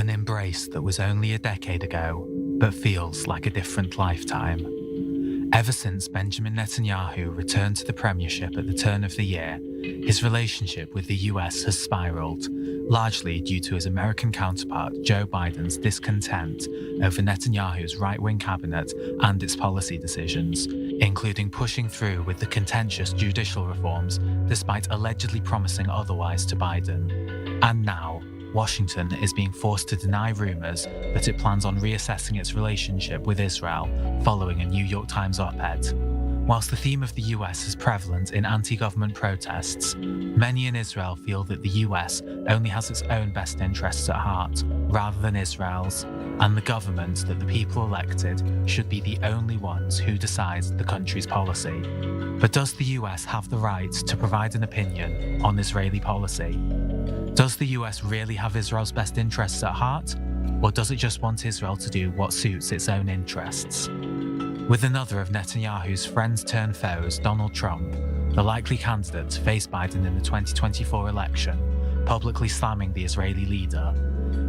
An embrace that was only a decade ago, but feels like a different lifetime. Ever since Benjamin Netanyahu returned to the premiership at the turn of the year, his relationship with the US has spiraled, largely due to his American counterpart Joe Biden's discontent over Netanyahu's right-wing cabinet and its policy decisions, including pushing through with the contentious judicial reforms despite allegedly promising otherwise to Biden. And now, Washington is being forced to deny rumours that it plans on reassessing its relationship with Israel following a New York Times op-ed. Whilst the theme of the US is prevalent in anti-government protests, many in Israel feel that the US only has its own best interests at heart, rather than Israel's, and the government that the people elected should be the only ones who decide the country's policy. But does the US have the right to provide an opinion on Israeli policy? Does the US really have Israel's best interests at heart, or does it just want Israel to do what suits its own interests? With another of Netanyahu's friends-turned-foes, Donald Trump, the likely candidate to face Biden in the 2024 election, publicly slamming the Israeli leader,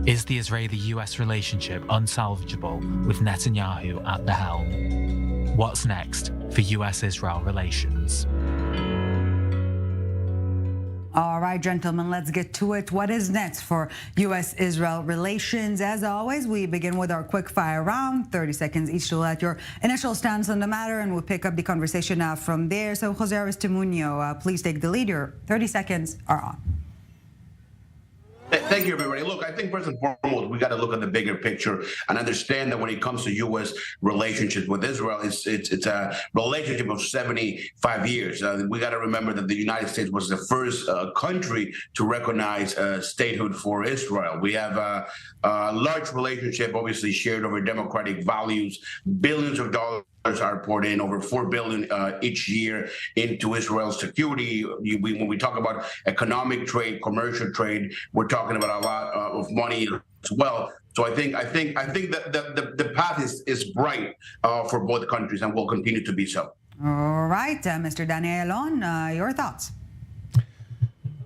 is the Israeli-US relationship unsalvageable with Netanyahu at the helm? What's next for US-Israel relations? All right, gentlemen, let's get to it. What is next for U.S.-Israel relations? As always, we begin with our quick fire round, 30 seconds each to let your initial stance on the matter, and we'll pick up the conversation from there. So, Jose Aristimuño, please take the lead. Your 30 seconds are on. Thank you, everybody. Look, I think first and foremost, we got to look at the bigger picture and understand that when it comes to U.S. relationships with Israel, it's a relationship of 75 years. We got to remember that the United States was the first country to recognize statehood for Israel. We have a large relationship, obviously shared over democratic values, billions of dollars are poured in, over $4 billion each year into Israel's security. When we talk about economic trade, commercial trade, we're talking about a lot of money as well. So I think that the path is bright for both countries and will continue to be so. All right, Mr. Ayalon, your thoughts?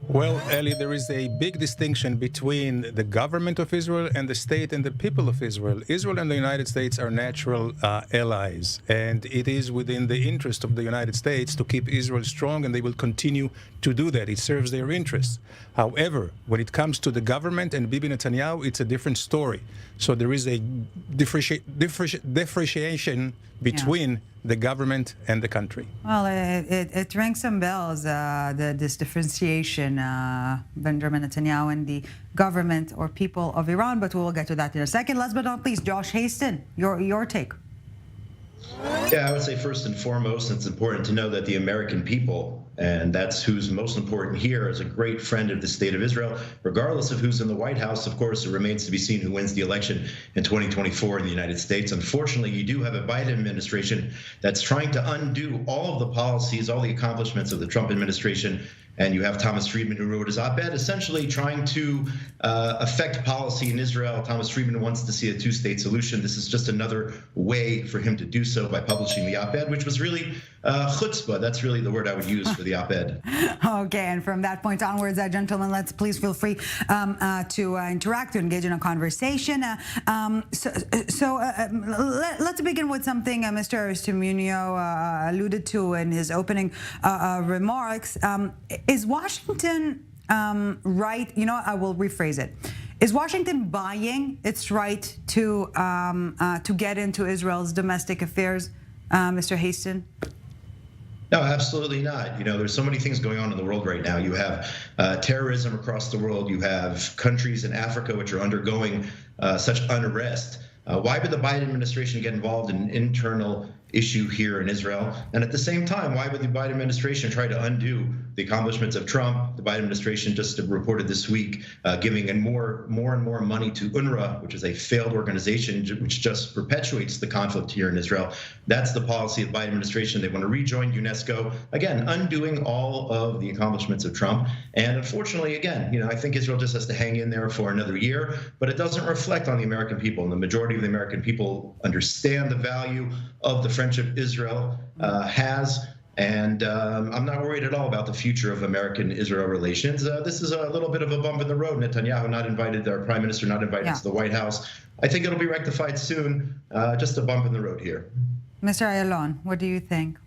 Well, Eli, there is a big distinction between the government of Israel and the state and the people of Israel. Israel and the United States are natural allies, and it is within the interest of the United States to keep Israel strong, and they will continue to do that. It serves their interests. However, when it comes to the government and Bibi Netanyahu, it's a different story. So there is a differentiation between the government and the country. Well, it rings some bells, this differentiation, Benjamin Netanyahu and the government or people of Iran, but we'll get to that in a second. Last but not least, Josh Hasten, your take. Yeah, I would say first and foremost, it's important to know that the American people, and that's who's most important here, is a great friend of the state of Israel. Regardless of who's in the White House, of course, it remains to be seen who wins the election in 2024 in the United States. Unfortunately, you do have a Biden administration that's trying to undo all of the policies, all the accomplishments of the Trump administration. And you have Thomas Friedman, who wrote his op-ed, essentially trying to affect policy in Israel. Thomas Friedman wants to see a two-state solution. This is just another way for him to do so by publishing the op-ed, which was really chutzpah. That's really the word I would use for the op-ed. Okay, and from that point onwards, gentlemen, let's please feel free to interact, to engage in a conversation. Let's begin with something Mr. Aristimuño alluded to in his opening remarks. Is Washington right? You know, I will rephrase it. Is Washington buying its right to get into Israel's domestic affairs, Mr. Hasten? No, absolutely not. You know, there's so many things going on in the world right now. You have terrorism across the world. You have countries in Africa which are undergoing such unrest. Why would the Biden administration get involved in an internal issue here in Israel? And at the same time, why would the Biden administration try to undo the accomplishments of Trump? The Biden administration just reported this week giving in more and more money to UNRWA, which is a failed organization which just perpetuates the conflict here in Israel. That's the policy of the Biden administration. They want to rejoin UNESCO, again, undoing all of the accomplishments of Trump. And unfortunately, again, you know, I think Israel just has to hang in there for another year, but it doesn't reflect on the American people. And the majority of the American people understand the value of the friendship Israel has And I'm not worried at all about the future of American-Israel relations. This is a little bit of a bump in the road. Netanyahu not invited, our prime minister not invited to the White House. I think it'll be rectified soon. Just a bump in the road here. Mr. Ayalon, what do you think?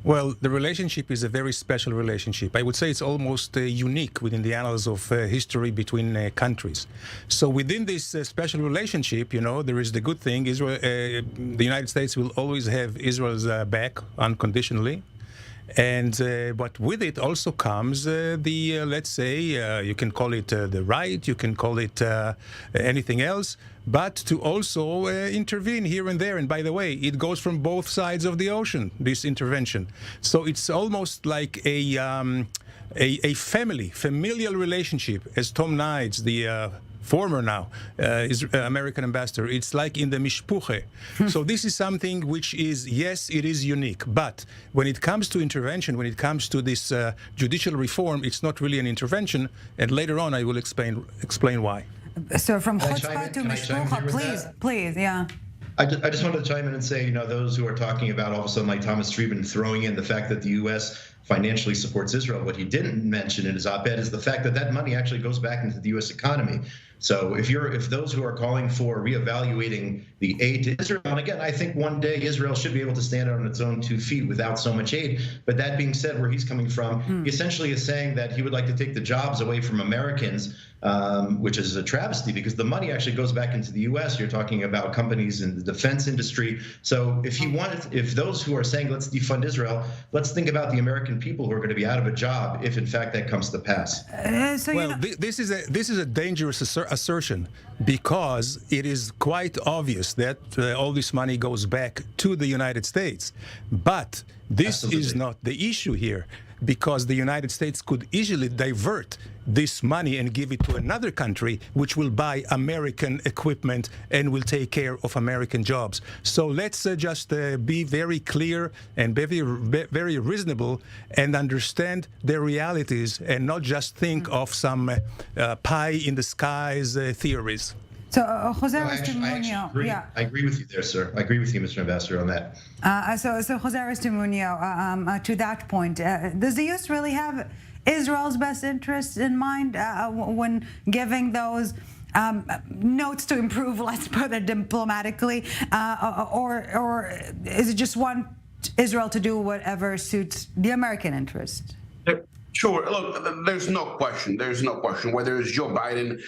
Well, the relationship is a very special relationship. I would say it's almost unique within the annals of history between countries. So within this special relationship, you know, there is the good thing. Israel, the United States will always have Israel's back unconditionally. And but with it also comes let's say, you can call it the right, you can call it anything else, but to also intervene here and there. And by the way, it goes from both sides of the ocean, this intervention. So it's almost like a familial relationship, as Tom Nides, the former now American ambassador, it's like in the mishpuche. So this is something which is, yes, it is unique, but when it comes to intervention, when it comes to this judicial reform, it's not really an intervention, and later on I will explain why. So from chutzpah to mishpucha, please, yeah. I just wanted to chime in and say, you know, those who are talking about all of a sudden, like Thomas Friedman, throwing in the fact that the U.S. financially supports Israel, what he didn't mention in his op-ed is the fact that that money actually goes back into the U.S. economy. So if those who are calling for reevaluating the aid to Israel, and again, I think one day Israel should be able to stand on its own 2 feet without so much aid. But that being said, where he's coming from, he essentially is saying that he would like to take the jobs away from Americans, which is a travesty because the money actually goes back into the U.S. You're talking about companies in the defense industry. So if those who are saying let's defund Israel, let's think about the American people who are going to be out of a job if in fact that comes to pass. This is a dangerous assertion because it is quite obvious that all this money goes back to the United States. But this is not the issue here, because the United States could easily divert this money and give it to another country which will buy American equipment and will take care of American jobs. So let's just be very clear and very reasonable and understand the realities and not just think of some pie in the skies theories. So Jose Aristimuño, I agree with you there, sir. I agree with you, Mr. Ambassador, on that. So Jose Aristimuño, to that point, does the U.S. really have Israel's best interests in mind when giving those notes to improve, let's put it diplomatically, or is it just want Israel to do whatever suits the American interest? Sure. Look, there's no question. There's no question. Whether it's Joe Biden,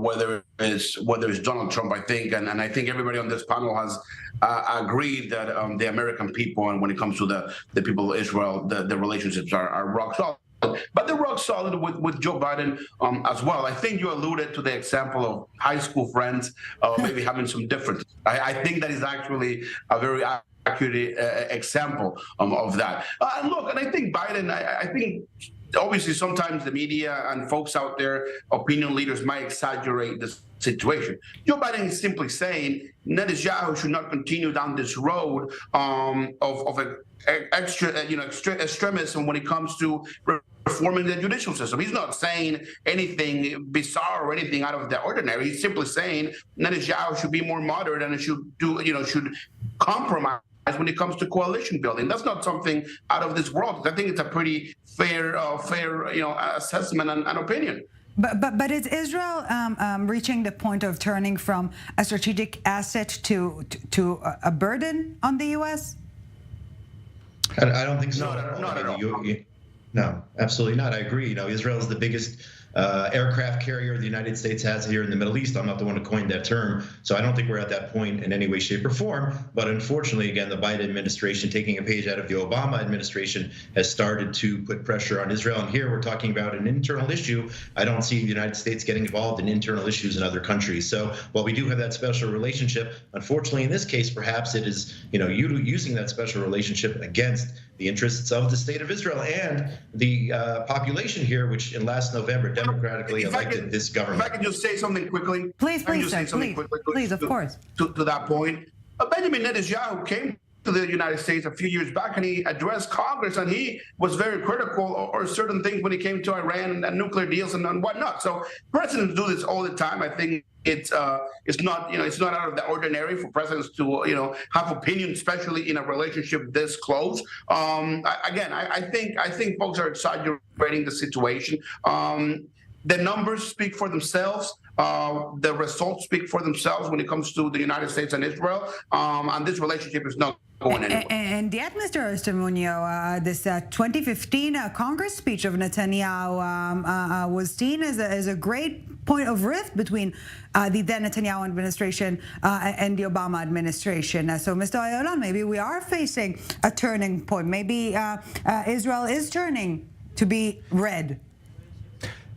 whether it's Donald Trump, I think, and I think everybody on this panel has agreed that the American people, and when it comes to the people of Israel, the relationships are rock solid. But they're rock solid with Joe Biden as well. I think you alluded to the example of high school friends maybe having some differences. I think that is actually a very accurate example of that. And look, and I think Biden, I think obviously sometimes the media and folks out there, opinion leaders, might exaggerate this situation. Joe Biden is simply saying Netanyahu should not continue down this road of extremism when it comes to reforming the judicial system. He's not saying anything bizarre or anything out of the ordinary. He's simply saying Netanyahu should be more moderate and should compromise when it comes to coalition building. That's not something out of this world. I think it's a pretty fair assessment and opinion. But is Israel reaching the point of turning from a strategic asset to a burden on the U.S.? I don't think so. Not at all. No, absolutely not. I agree. You know, Israel is the biggest aircraft carrier the United States has here in the Middle East. I'm not the one to coin that term, so I don't think we're at that point in any way, shape, or form. But unfortunately, again, the Biden administration, taking a page out of the Obama administration, has started to put pressure on Israel. And here we're talking about an internal issue. I don't see the United States getting involved in internal issues in other countries. So while we do have that special relationship, unfortunately, in this case, perhaps it is, using that special relationship against the interests of the state of Israel and the population here, which in last November democratically elected this government. If I can just say something quickly. Please, sir, please, of course. To that point, Benjamin Netanyahu came to the United States a few years back, and he addressed Congress, and he was very critical or certain things when it came to Iran and nuclear deals and whatnot. So presidents do this all the time. I think it's not out of the ordinary for presidents to have opinions, especially in a relationship this close. I think folks are exaggerating the situation. The numbers speak for themselves. The results speak for themselves when it comes to the United States and Israel, and this relationship is not going anywhere. And yet, Mr. Aristimuño, this 2015 Congress speech of Netanyahu was seen as a great point of rift between the then Netanyahu administration and the Obama administration. So, Mr. Ayalon, maybe we are facing a turning point. Maybe Israel is turning to be red.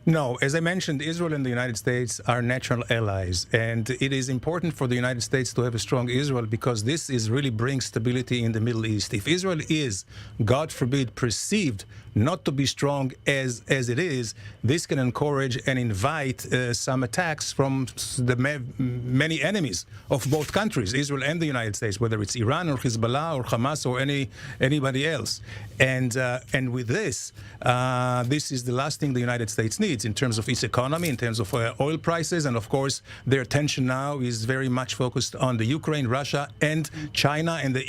No, as I mentioned, Israel and the United States are natural allies, and it is important for the United States to have a strong Israel because this really brings stability in the Middle East. If Israel is, God forbid, perceived not to be strong as it is, this can encourage and invite some attacks from the many enemies of both countries, Israel and the United States, whether it's Iran or Hezbollah or Hamas or anybody else. And with this, this is the last thing the United States needs in terms of its economy, in terms of oil prices, and of course their attention now is very much focused on the Ukraine, Russia, and China and the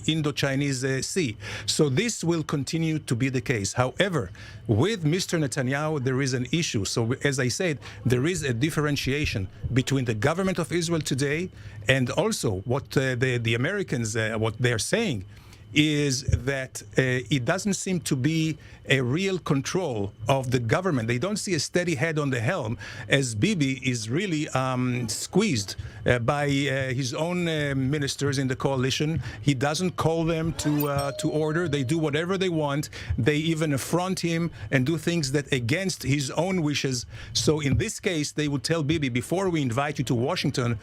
Indo-Chinese Sea. So this will continue to be the case. However, with Mr. Netanyahu, there is an issue. So as I said, there is a differentiation between the government of Israel today and also what the Americans, what they're saying is that it doesn't seem to be a real control of the government. They don't see a steady head on the helm as Bibi is really squeezed by his own ministers in the coalition. He doesn't call them to order. They do whatever they want. They even affront him and do things that against his own wishes. So in this case, they would tell Bibi, before we invite you to Washington,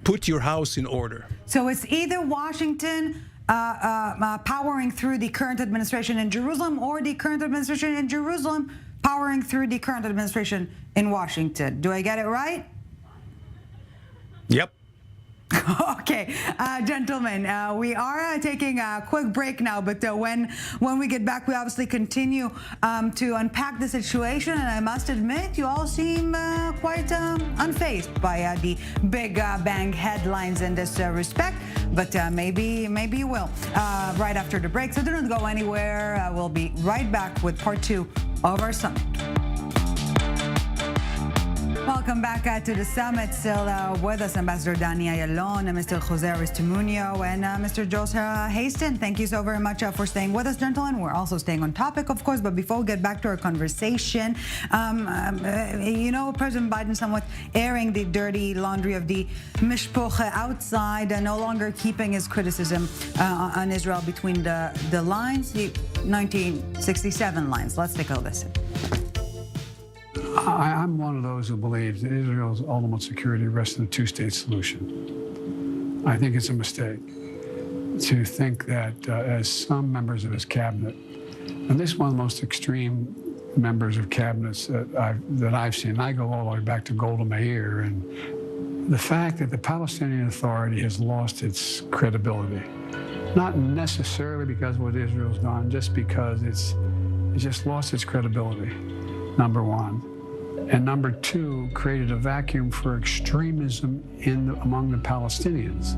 put your house in order. So it's either Washington powering through the current administration in Jerusalem, or the current administration in Jerusalem powering through the current administration in Washington. Do I get it right? Yep. Okay, gentlemen, we are taking a quick break now, but when we get back, we obviously continue to unpack the situation, and I must admit, you all seem quite unfazed by the big bang headlines in this respect, but maybe you will right after the break. So do not go anywhere. We'll be right back with part 2 of our summit. Welcome back to the summit. Still with us, Ambassador Dani Ayalon and Mr. Jose Aristimuño and Mr. Jose Hasten. Thank you so very much for staying with us, gentlemen. We're also staying on topic, of course, but before we get back to our conversation, President Biden somewhat airing the dirty laundry of the mishpoche outside, no longer keeping his criticism on Israel between the lines, the 1967 lines. Let's take a listen. I'm one of those who believes that Israel's ultimate security rests in a two-state solution. I think it's a mistake to think that, as some members of his cabinet, and this is one of the most extreme members of cabinets that I've seen. I go all the way back to Golda Meir, and the fact that the Palestinian Authority has lost its credibility, not necessarily because of what Israel's done, just because it's just lost its credibility. Number one. And number two, created a vacuum for extremism among the Palestinians.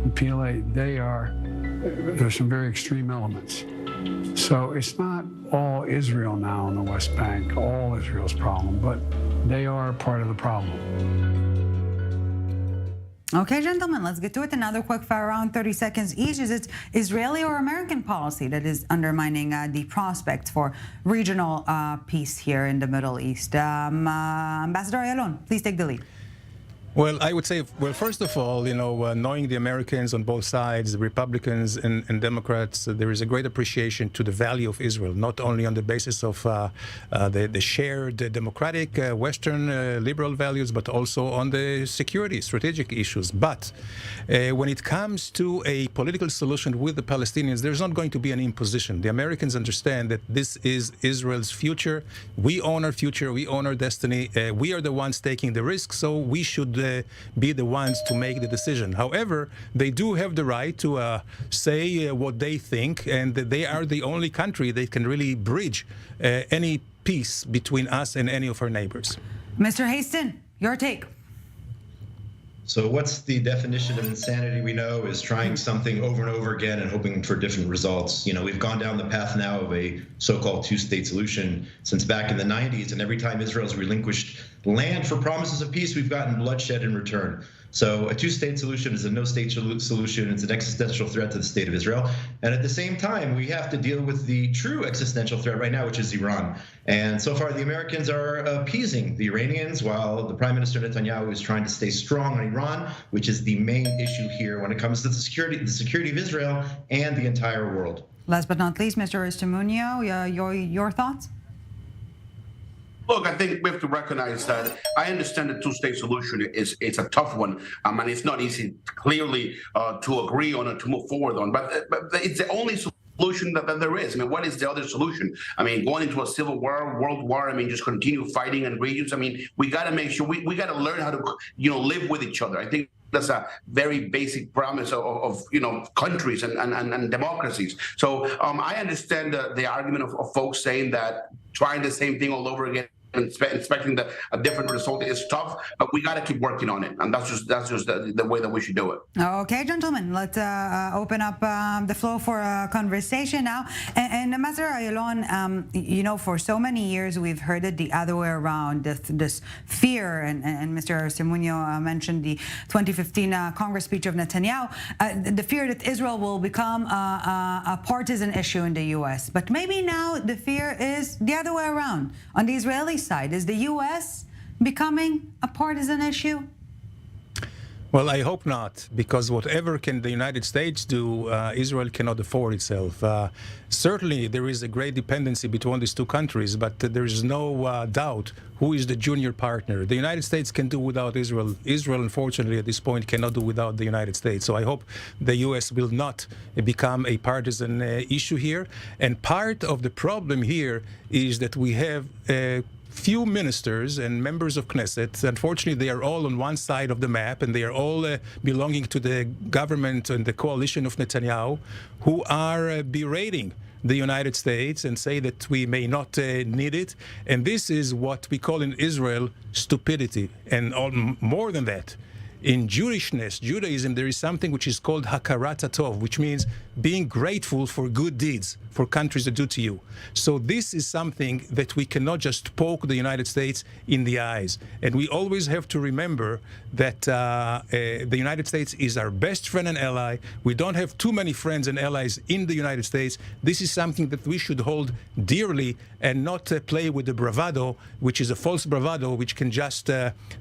The PLA, there's some very extreme elements. So it's not all Israel now on the West Bank, all Israel's problem, but they are part of the problem. Okay, gentlemen, let's get to it. Another quick fire round, 30 seconds each. Is it Israeli or American policy that is undermining the prospects for regional peace here in the Middle East? Ambassador Ayalon, please take the lead. Well, I would say, first of all, knowing the Americans on both sides, the Republicans and Democrats, there is a great appreciation to the value of Israel, not only on the basis of the shared democratic Western liberal values, but also on the security, strategic issues. But when it comes to a political solution with the Palestinians, there's not going to be an imposition. The Americans understand that this is Israel's future. We own our future. We own our destiny. We are the ones taking the risk, so we should be the ones to make the decision. However, they do have the right to say what they think, and they are the only country that can really bridge any peace between us and any of our neighbors. Mr. Hasten, your take. So what's the definition of insanity we know is trying something over and over again and hoping for different results. You know, we've gone down the path now of a so-called two-state solution since back in the 90s, and every time Israel's relinquished land for promises of peace, we've gotten bloodshed in return. So a two-state solution is a no-state solution. It's an existential threat to the state of Israel. And at the same time, we have to deal with the true existential threat right now, which is Iran. And so far, the Americans are appeasing the Iranians, while the Prime Minister Netanyahu is trying to stay strong on Iran, which is the main issue here when it comes to the security of Israel and the entire world. Last but not least, Mr. Aristimuño, your thoughts? Look, I think we have to recognize that I understand the two-state solution it's a tough one, and it's not easy, clearly, to agree on or to move forward on. But it's the only solution that there is. I mean, what is the other solution? I mean, going into a civil war, world war. I mean, just continue fighting in regions. I mean, we got to make sure we got to learn how to live with each other. I think that's a very basic promise of countries and democracies. So I understand the argument of folks saying that trying the same thing all over again and expecting a different result is tough, but we got to keep working on it, and that's just the way that we should do it. Okay, gentlemen, let's open up the floor for a conversation now. And Master Ayalon, for so many years we've heard it the other way around. This fear, and Mr. Aristimuño mentioned the 2015 Congress speech of Netanyahu, the fear that Israel will become a partisan issue in the U.S. But maybe now the fear is the other way around. On the Israeli side, is the U.S. becoming a partisan issue? Well, I hope not, because whatever can the United States do, Israel cannot afford itself. Certainly, there is a great dependency between these two countries, but there is no doubt who is the junior partner. The United States can do without Israel. Israel, unfortunately, at this point, cannot do without the United States. So I hope the U.S. will not become a partisan issue here. And part of the problem here is that we have few ministers and members of Knesset. Unfortunately, they are all on one side of the map, and they are all belonging to the government and the coalition of Netanyahu, who are berating the United States and say that we may not need it. And this is what we call in Israel stupidity. And more than that, in Judaism, there is something which is called hakarat hatov, which means being grateful for good deeds for countries that do to you. So this is something that we cannot just poke the United States in the eyes. And we always have to remember that the United States is our best friend and ally. We don't have too many friends and allies in the United States. This is something that we should hold dearly and not play with the bravado, which is a false bravado, which can just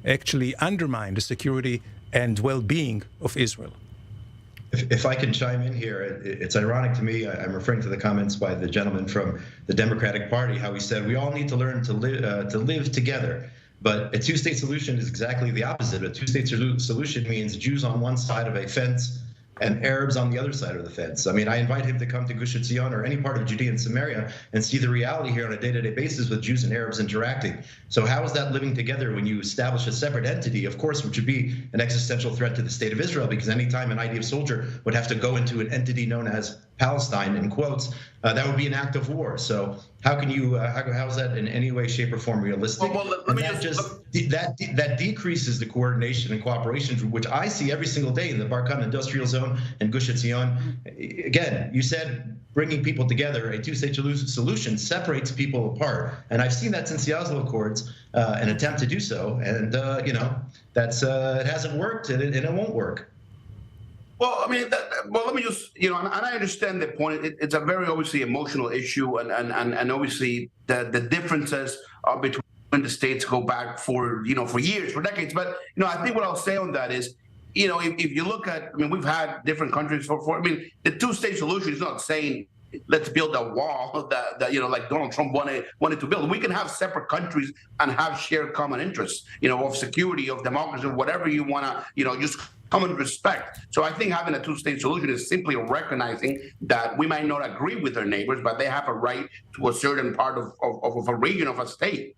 actually undermine the security and well-being of Israel. If I can chime in here, it's ironic to me. I'm referring to the comments by the gentleman from the Democratic Party, how he said we all need to learn to live together. But a two-state solution is exactly the opposite. A two-state solution means Jews on one side of a fence and Arabs on the other side of the fence. I mean, I invite him to come to Gush Etzion or any part of Judea and Samaria and see the reality here on a day-to-day basis with Jews and Arabs interacting. So how is that living together when you establish a separate entity, of course, which would be an existential threat to the state of Israel, because anytime an IDF soldier would have to go into an entity known as Palestine, in quotes, that would be an act of war. So how can you, how is that in any way, shape, or form realistic? That decreases the coordination and cooperation, which I see every single day in the Barkan Industrial Zone and Gush Etzion. Again, you said bringing people together, a two-state solution separates people apart. And I've seen that since the Oslo Accords, an attempt to do so. And, that's it hasn't worked and it won't work. Well, I mean, let me just, and I understand the point. It's a very obviously emotional issue, and obviously the differences between the states go back for years, for decades. But I think what I'll say on that is, if you look at, we've had different countries the two-state solution is not saying let's build a wall that like Donald Trump wanted to build. We can have separate countries and have shared common interests, of security, of democracy, whatever you want to, just common respect. So I think having a two-state solution is simply recognizing that we might not agree with their neighbors, but they have a right to a certain part of a region of a state.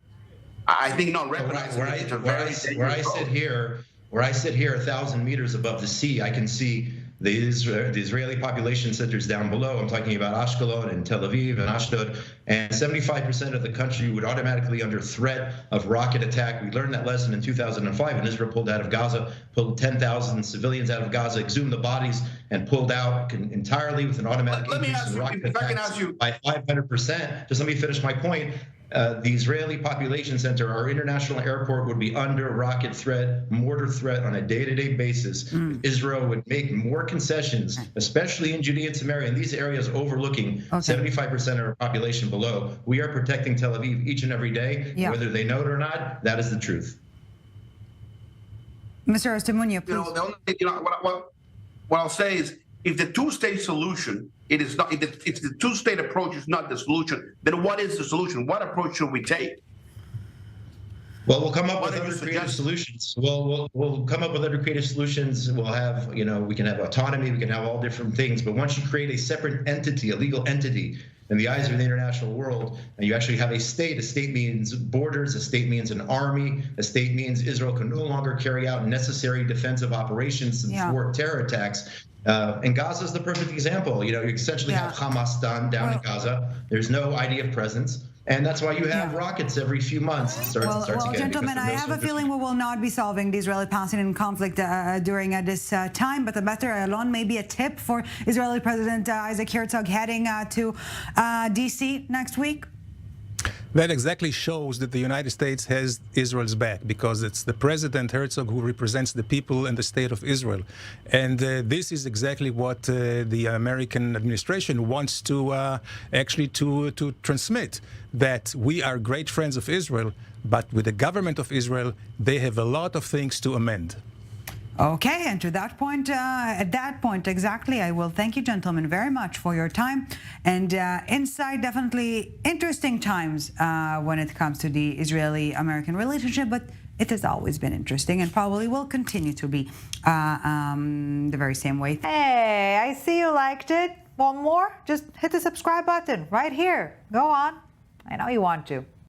I think not recognizing where I sit here Where I sit here 1,000 meters above the sea, I can see the Israeli population centers down below. I'm talking about Ashkelon and Tel Aviv and Ashdod, and 75% of the country would automatically under threat of rocket attack. We learned that lesson in 2005 when Israel pulled out of Gaza, pulled 10,000 civilians out of Gaza, exhumed the bodies, and pulled out entirely with an automatic increase in rocket attacks by 500%. Just let me finish my point. The Israeli population center, our international airport, would be under rocket threat, mortar threat on a day-to-day basis. Israel would make more concessions, especially in Judea and Samaria, in these areas overlooking 75% of our population below. We are protecting Tel Aviv each and every day, whether they know it or not. That is the truth. Mr. Aristimuño, please. What I'll say is, if the two-state solution, it is not. If the two-state approach is not the solution, then what is the solution? What approach should we take? Well, we'll come up with other creative solutions. We'll come up with other creative solutions. We'll have, we can have autonomy, we can have all different things. But once you create a separate entity, a legal entity, in the eyes of the international world, and you actually have a state means borders, a state means an army, a state means Israel can no longer carry out necessary defensive operations and thwart terror attacks. And Gaza is the perfect example. You essentially have Hamas down in Gaza. There's no idea of presence. And that's why you have rockets every few months. Well, gentlemen, I have a feeling we will not be solving the Israeli-Palestinian conflict during this time. But the better, Ayalon, maybe a tip for Israeli President Isaac Herzog heading to D.C. next week? That exactly shows that the United States has Israel's back, because it's the President Herzog who represents the people and the state of Israel. And this is exactly what the American administration wants to actually to transmit, that we are great friends of Israel, but with the government of Israel, they have a lot of things to amend. Okay, and to that point, at that point exactly, I will thank you, gentlemen, very much for your time and insight. Definitely interesting times when it comes to the Israeli-American relationship, but it has always been interesting and probably will continue to be the very same way. Hey, I see you liked it. Want more? Just hit the subscribe button right here. Go on. I know you want to.